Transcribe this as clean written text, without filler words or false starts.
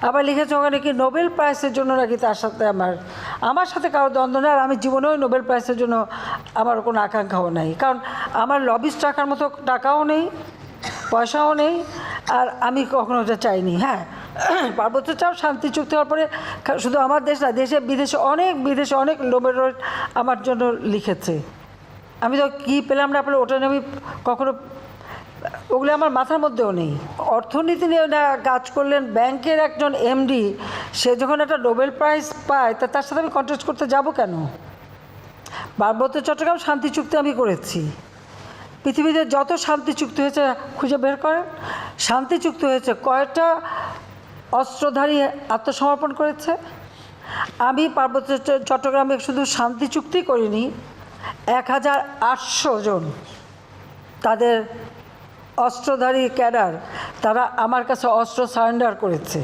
আবার লিখেছে ওখানে কি নোবেল প্রাইজের জন্য নাকি তার সাথে আমার সাথে কারো দ্বন্দ্ব নেই। আর আমি জীবনেও নোবেল প্রাইজের জন্য আমার কোনো আকাঙ্ক্ষাও নাই, কারণ আমার লবিস্ট রাখার মতো টাকাও নেই, পয়সাও নেই, আর আমি কখনো ওটা চাইনি। হ্যাঁ, পার্বত্য চাপ শান্তি চুক্তি হওয়ার পরে শুধু আমার দেশ না, দেশে বিদেশে অনেক নোবেল আমার জন্য লিখেছে। আমি তো কী পেলাম না পেলাম ওটা নিয়ে আমি কখনো, ওগুলো আমার মাথার মধ্যেও নেই। অর্থনীতি নিয়ে কাজ করলেন ব্যাংকের একজন এমডি, সে যখন একটা নোবেল প্রাইজ পায় তা তার সাথে আমি কন্টেস্ট করতে যাব কেন? পার্বত্য চট্টগ্রাম শান্তি চুক্তি আমি করেছি। পৃথিবীতে যত শান্তি চুক্তি হয়েছে খুঁজে বের করেন, শান্তি চুক্তি হয়েছে কয়টা অস্ত্রধারী আত্মসমর্পণ করেছে? আমি পার্বত্য চট্টগ্রামে শুধু শান্তি চুক্তি করিনি, 1800 জন তাদের অস্ত্রধারী ক্যাডার, তারা আমার কাছে অস্ত্র সারেন্ডার করেছে।